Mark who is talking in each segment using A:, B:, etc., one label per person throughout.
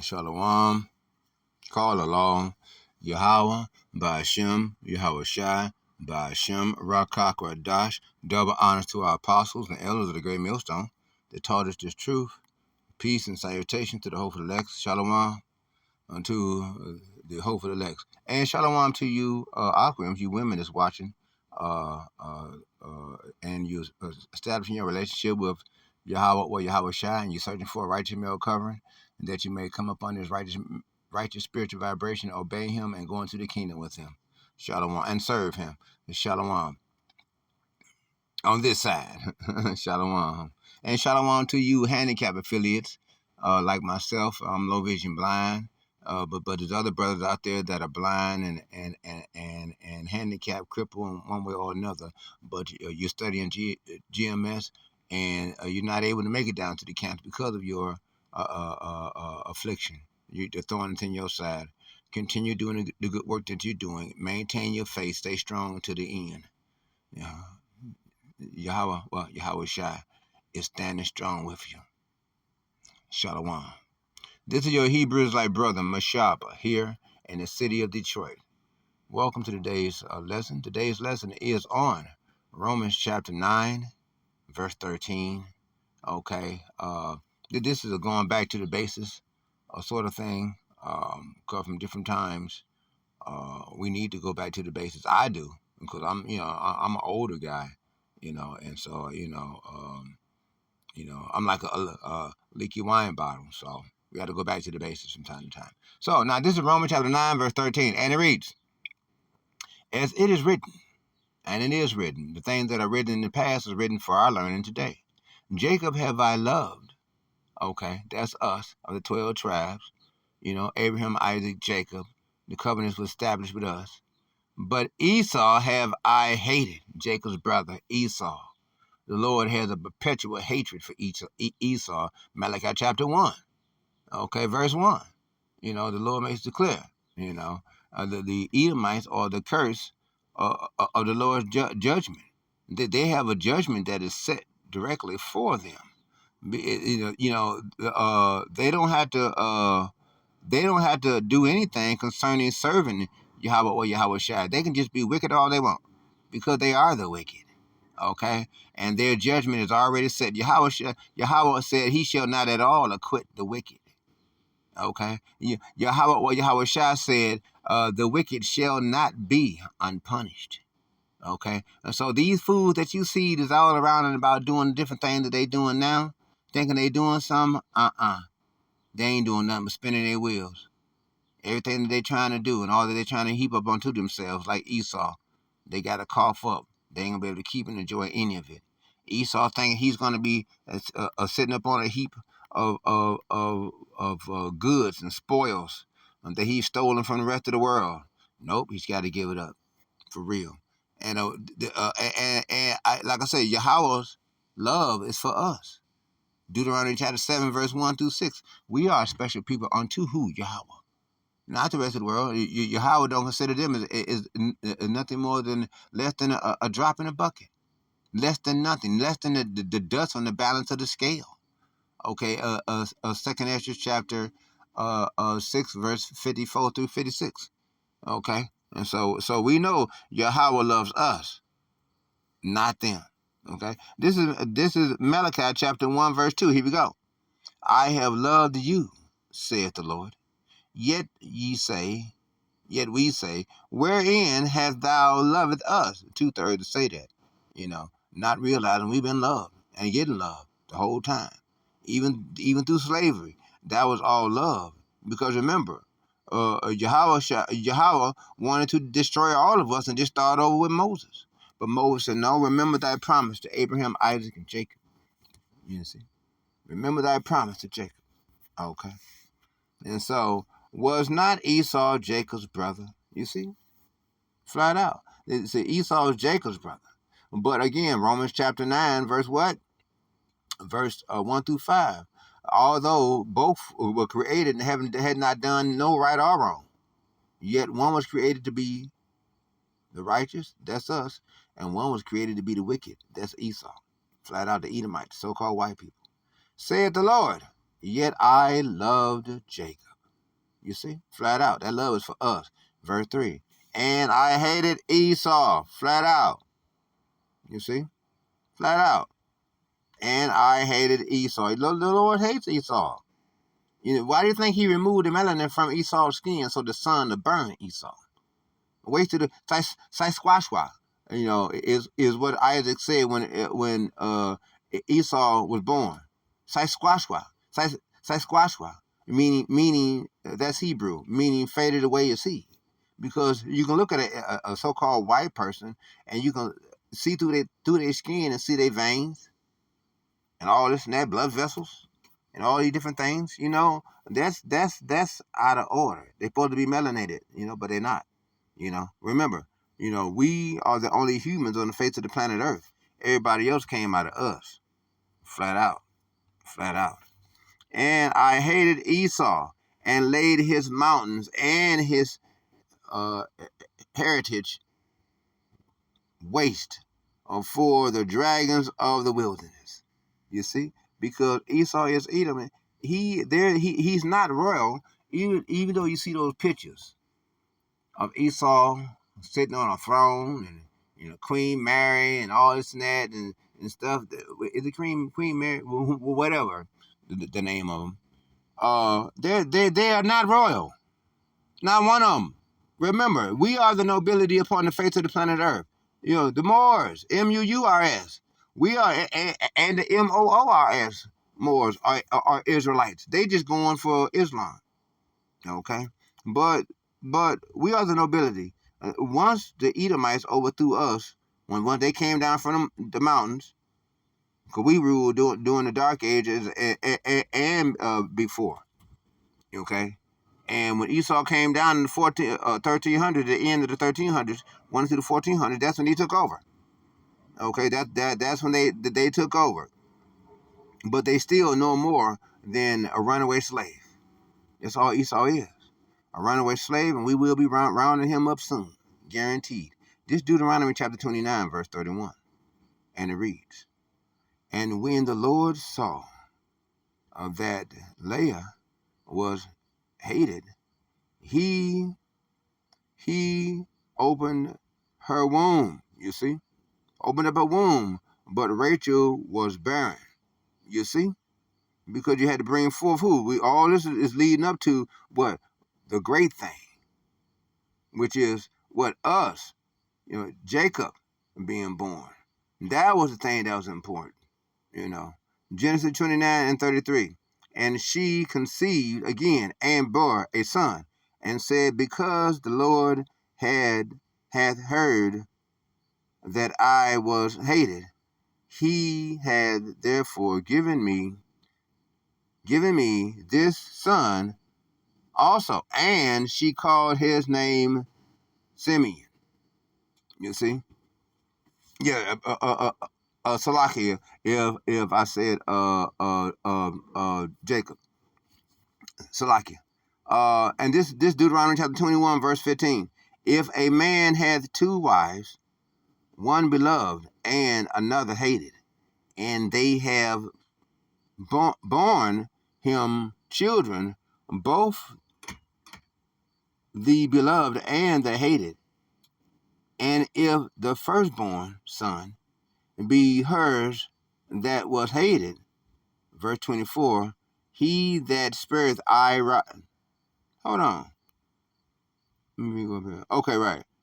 A: Shalom. Call along. Yahweh, Ba'ashem, Yahweh Shai, Ba'ashem, Rakak, Radash. Double honors to our apostles and elders of the great millstone that taught us this truth. Peace and salutation to the hopeful elect. Shalom unto the hopeful elect. And shalom to you, Akram, you women that's watching, and you establishing your relationship with Yahweh or Yahweh Shai, and you're searching for a righteous male covering, and that you may come upon this righteous spiritual vibration, obey him, and go into the kingdom with him. Shalom, and serve him. Shalom on this side. Shalom. And shalom to you handicap affiliates, like myself. I'm low vision blind. But there's other brothers out there that are blind and handicapped, crippled in one way or another. But you're studying GMS, and you're not able to make it down to the camps because of your affliction. The thorn is in your side. Continue doing the good work that you're doing. Maintain your faith. Stay strong to the end. Yeah. Yahweh Shai is standing strong with you. Shalom. This is your Hebrew Israelite brother, Mashaba, here in the city of Detroit. Welcome to today's lesson. Today's lesson is on Romans chapter 9, verse 13. Okay. This is a going back to the basis sort of thing. Because from different times, we need to go back to the basis. I do, because I'm an older guy, and so, I'm like a leaky wine bottle, so we got to go back to the basics from time to time. So now this is Romans chapter 9, verse 13, and it reads, "As it is written, and it is written, the things that are written in the past is written for our learning today. Jacob have I loved." Okay, that's us, of the 12 tribes. Abraham, Isaac, Jacob. The covenants were established with us. "But Esau have I hated," Jacob's brother, Esau. The Lord has a perpetual hatred for Esau. Malachi chapter 1. Okay, verse 1. The Lord makes it clear. The Edomites are the curse of the Lord's judgment. They have a judgment that is set directly for them. They don't have to. They don't have to do anything concerning serving Yahweh or Yahweh Shai. They can just be wicked all they want, because they are the wicked. Okay, and their judgment is already set. Yahweh said he shall not at all acquit the wicked. Okay, Yahweh or Yahweh Shai said the wicked shall not be unpunished. Okay, and so these fools that you see that's all around and about doing different things that they doing now, thinking they doing something, they ain't doing nothing but spinning their wheels. Everything that they're trying to do and all that they're trying to heap up onto themselves, like Esau, they got to cough up. They ain't going to be able to keep and enjoy any of it. Esau thinking he's going to be sitting up on a heap of goods and spoils that he's stolen from the rest of the world. Nope, he's got to give it up for real. And like I said, Yahweh's love is for us. Deuteronomy chapter 7, verse 1 through 6. We are a special people unto who? Yahweh. Not the rest of the world. Yahweh don't consider them as nothing more than less than a drop in a bucket. Less than nothing. Less than the dust on the balance of the scale. Okay, 2nd Ezra chapter 6, verse 54 through 56. Okay, and so we know Yahweh loves us, not them. Okay, this is Malachi chapter 1, verse 2. Here we go. "I have loved you, saith the Lord. Yet we say, wherein hast thou loved us?" 2/3 say that, not realizing we've been loved and getting loved the whole time, even through slavery. That was all love, because remember, Yahweh wanted to destroy all of us and just start over with Moses, but Moses said, "No, remember thy promise to Abraham, Isaac, and Jacob." You see, remember thy promise to Jacob. Okay. And so, was not Esau Jacob's brother? You see, flat out. Esau is Jacob's brother. But again, Romans chapter 9, verse what? Verse 1 through 5. Although both were created and had not done no right or wrong, yet one was created to be the righteous, that's us, and one was created to be the wicked, that's Esau. Flat out the Edomites, so-called white people. Saith the Lord, yet I loved Jacob. You see, flat out, that love is for us. Verse 3. And I hated Esau, flat out. You see, flat out. And I hated Esau. The Lord hates Esau. Why do you think he removed the melanin from Esau's skin so the sun to burn Esau? Wasted the Sasquatchwa, is what Isaac said when Esau was born. Sasquatchwa, Sasquatchwa, meaning that's Hebrew, meaning faded away is he, because you can look at a so-called white person and you can see through their skin and see their veins and all this and that, blood vessels and all these different things. That's out of order. They're supposed to be melanated, but they're not. Remember, we are the only humans on the face of the planet Earth. Everybody else came out of us. Flat out. Flat out. And I hated Esau and laid his mountains and his heritage waste for the dragons of the wilderness. You see? Because Esau is Edom. He's not royal, even though you see those pictures of Esau sitting on a throne and Queen Mary and all this and that and stuff. Is it Queen Mary? Whatever the name of them. They are not royal. Not one of them. Remember, we are the nobility upon the face of the planet Earth. The Moors, Muurs. We are, and the Moors, Moors are Israelites. They just going for Islam. Okay, but we are the nobility. Once the Edomites overthrew us, once they came down from the mountains, because we ruled during the Dark Ages and before. Okay, and when Esau came down in the 1300s, the end of the 1300s, went into the 1400s, that's when he took over. Okay, that's when they took over. But they still no more than a runaway slave. That's all Esau is. A runaway slave, and we will be rounding him up soon. Guaranteed. This Deuteronomy chapter 29, verse 31. And it reads, and when the Lord saw that Leah was hated, he opened her womb. You see? Opened up her womb. But Rachel was barren. You see? Because you had to bring forth who? All this is leading up to what? The great thing. Which is what? Us. Jacob being born. That was the thing that was important. Genesis 29 and 33. And she conceived again and bore a son, and said, because the Lord hath heard that I was hated, he had therefore given me this son also. And she called his name Simeon. You see? Yeah, Salakia, if I said Jacob. Salakia. And this Deuteronomy chapter 21, verse 15. If a man hath two wives, one beloved and another hated, and they have born him children, both the beloved and the hated, and if the firstborn son be hers that was hated, verse 24, he that spareth hold on. Let me go back. Okay,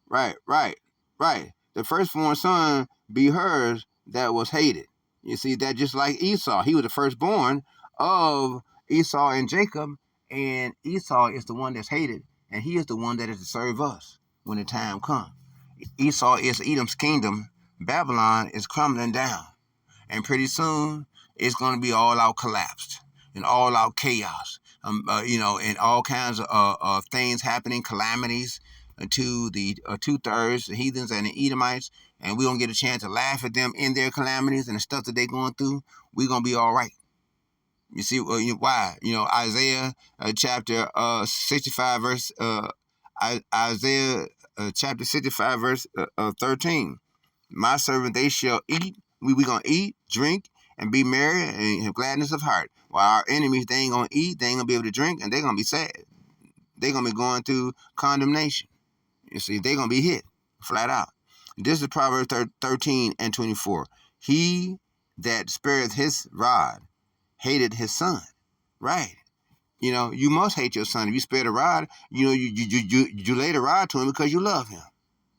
A: right. The firstborn son be hers that was hated. You see, that just like Esau. He was the firstborn of Esau and Jacob, and Esau is the one that's hated, and he is the one that is to serve us when the time comes. Esau is Edom's kingdom. Babylon is crumbling down. And pretty soon, it's going to be all out collapsed and all out chaos. And all kinds of things happening, calamities to the two-thirds, the heathens and the Edomites, and we don't get a chance to laugh at them in their calamities and the stuff that they're going through. We're going to be all right. You see why? Isaiah chapter 65, verse Isaiah chapter 65, verse 13. My servant, they shall eat. We going to eat, drink, and be merry, and have gladness of heart. While our enemies, they ain't going to eat, they ain't going to be able to drink, and they're going to be sad. They're going to be going through condemnation. You see, they're going to be hit flat out. This is Proverbs 13:24. He that spareth his rod hated his son. Right. You must hate your son. If you spare the rod, you lay the rod to him because you love him.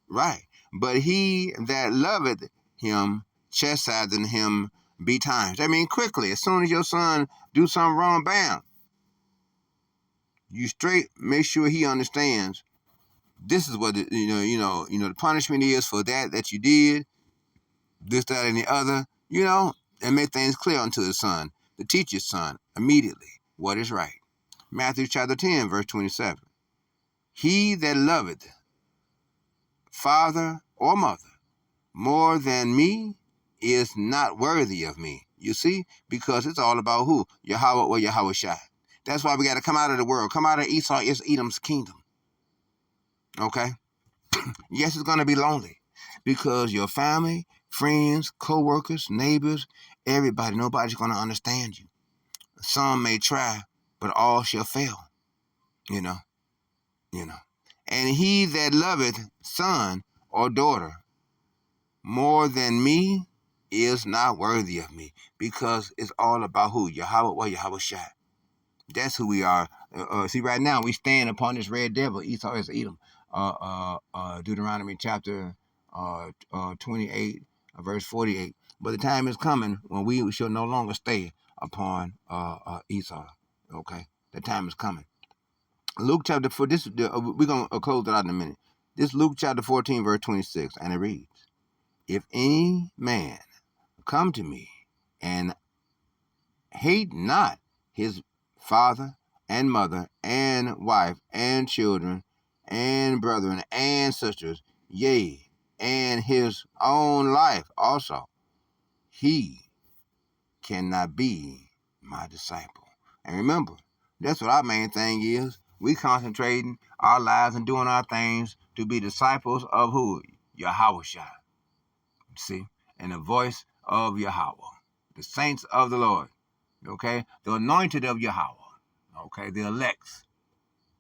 A: Right. But he that loveth him chastising him betimes. I mean, quickly, as soon as your son do something wrong, bam, you straight make sure he understands this is what the punishment is for that you did, this, that, and the other, and make things clear unto his son, to teach his son immediately what is right. Matthew chapter 10, verse 27. He that loveth father or mother more than me is not worthy of me. You see? Because it's all about who? Yahweh or Yahweh Shai. That's why we got to come out of the world. Come out of Esau, it's Edom's kingdom. Okay? Yes, it's going to be lonely. Because your family, friends, co-workers, neighbors, everybody, nobody's going to understand you. Some may try, but all shall fail. You know. And he that loveth son or daughter more than me is not worthy of me, because it's all about who? Yahweh or Yahweh Shai. That's who we are. See, right now we stand upon this red devil. Esau is Edom. Deuteronomy chapter 28, verse 48. But the time is coming when we shall no longer stay upon Esau. Okay, the time is coming. Luke chapter 4. We're gonna close it out in a minute. This Luke chapter 14, verse 26, and it reads, "If any man come to me and hate not his father and mother and wife and children and brethren and sisters, yea, and his own life also, he cannot be my disciple." And remember, that's what our main thing is. We concentrating our lives and doing our things to be disciples of who? Yahweh Shai. See? And the voice of Yahweh. The saints of the Lord. Okay? The anointed of Yahweh. Okay? The elects.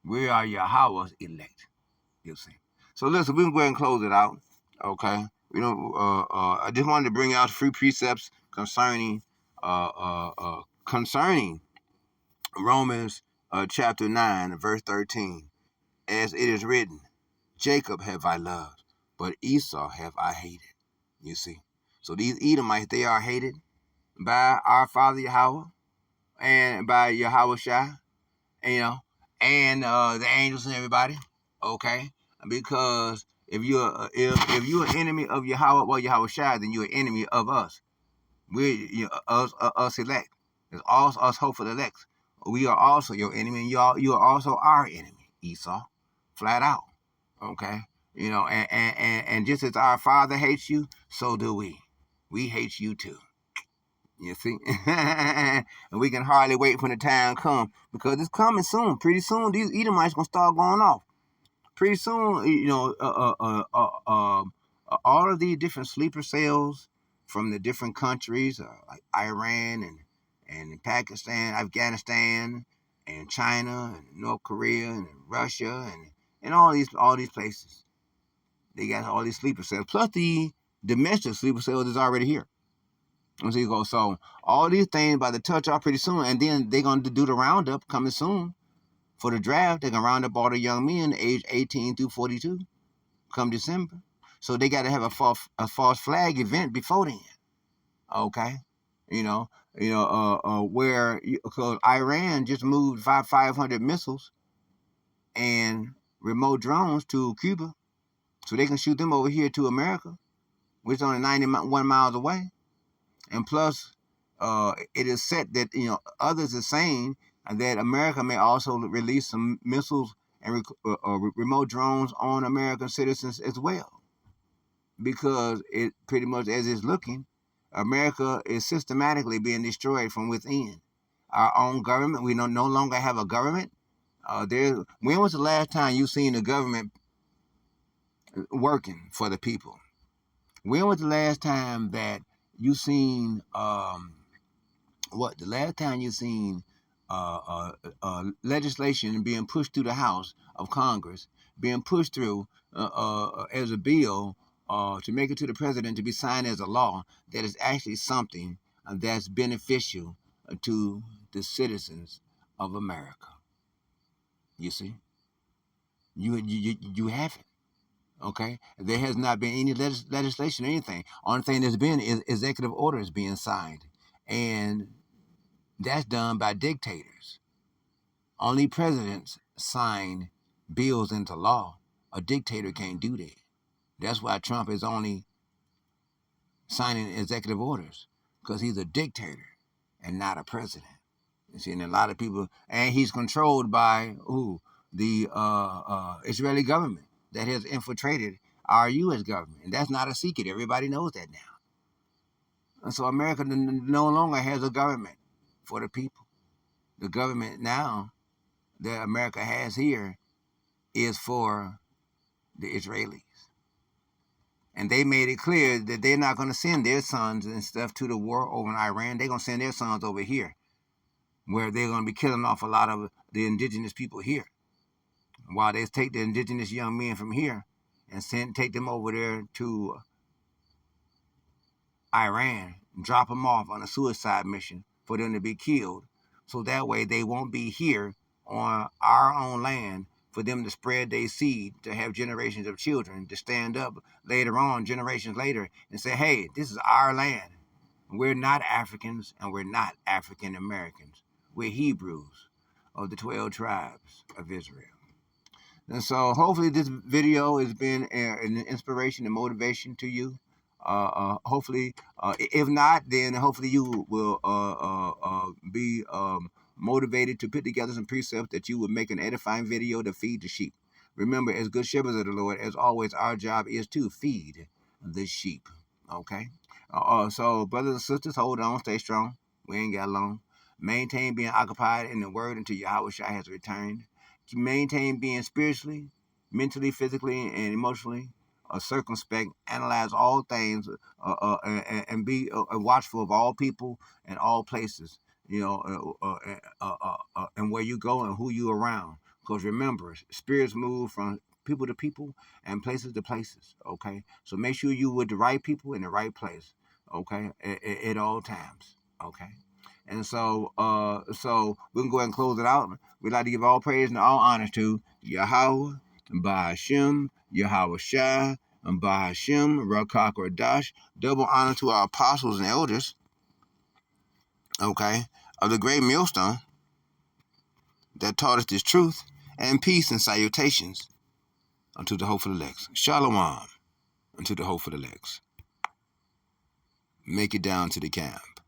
A: We are Yahweh's elect. You see? So listen, we can go ahead and close it out. Okay? I just wanted to bring out 3 precepts concerning Romans chapter 9, verse 13. As it is written, Jacob have I loved, but Esau have I hated. You see? So these Edomites, they are hated by our Father Yahweh and by Yahweh Shai, and the angels and everybody. Okay? Because if you're an enemy of Yahweh or Yahweh Shai, then you're an enemy of us. We're us elect. It's all us hopeful elects. We are also your enemy, and you are also our enemy, Esau, flat out. Okay, and just as our Father hates you, so do we. We hate you too. You see, and we can hardly wait for the time come, because it's coming soon. Pretty soon, these Edomites gonna start going off. Pretty soon, all of these different sleeper cells from the different countries, like Iran and Pakistan, Afghanistan, and China, and North Korea, and Russia, and all these places. They got all these sleeper cells, plus the domestic sleeper cells is already here. So all these things by the touch off pretty soon, and then they're gonna do the roundup coming soon. For the draft, they're going to round up all the young men aged 18 through 42 come December. So they got to have a false flag event before then. Okay? Because Iran just moved 500 missiles and remote drones to Cuba so they can shoot them over here to America, which is only 91 miles away. And plus, it is said that others are saying that America may also release some missiles and remote drones on American citizens as well, because it pretty much, as it's looking, America is systematically being destroyed from within. Our own government, we no longer have a government. When was the last time you seen the government working for the people? When was the last time that you seen What the last time you seen legislation being pushed through the House of Congress, being pushed through as a bill to make it to the president to be signed as a law that is actually something that's beneficial to the citizens of America. You see, you haven't. Okay, there has not been any legislation or anything. Only thing there's been is executive orders being signed, and that's done by dictators. Only presidents sign bills into law. A dictator can't do that. That's why Trump is only signing executive orders, because he's a dictator and not a president. You see, and a lot of people, and he's controlled by who? The Israeli government that has infiltrated our U.S. government, and that's not a secret. Everybody knows that now. And so America no longer has a government for the people. The government now that America has here is for the Israelis. And they made it clear that they're not going to send their sons and stuff to the war over in Iran. They're going to send their sons over here, where they're going to be killing off a lot of the indigenous people here. While they take the indigenous young men from here and take them over there to Iran, drop them off on a suicide mission for them to be killed. So that way they won't be here on our own land for them to spread their seed, to have generations of children to stand up later on, generations later, and say, hey, this is our land. We're not Africans and we're not African Americans. We're Hebrews of the 12 tribes of Israel. And so hopefully this video has been an inspiration and motivation to you. Hopefully, if not, then hopefully you will be motivated to put together some precepts that you would make an edifying video to feed the sheep. Remember, as good shepherds of the Lord, as always, our job is to feed the sheep. Okay? So, brothers and sisters, hold on, stay strong. We ain't got long. Maintain being occupied in the word until Yahweh Shai has returned. To maintain being spiritually, mentally, physically, and emotionally circumspect, analyze all things, and be watchful of all people and all places, and where you go and who you around. Because remember, spirits move from people to people and places to places. Okay, so make sure you with the right people in the right place. Okay, at all times. Okay. And so we can go ahead and close it out. We'd like to give all praise and all honor to Yahweh, Bahashem, Yahweh Shai, and Bahashem, Rakak Radash. Double honor to our apostles and elders, okay, of the great millstone that taught us this truth, and peace and salutations unto the hopeful elects. Shalom unto the hopeful elects. Make it down to the camp.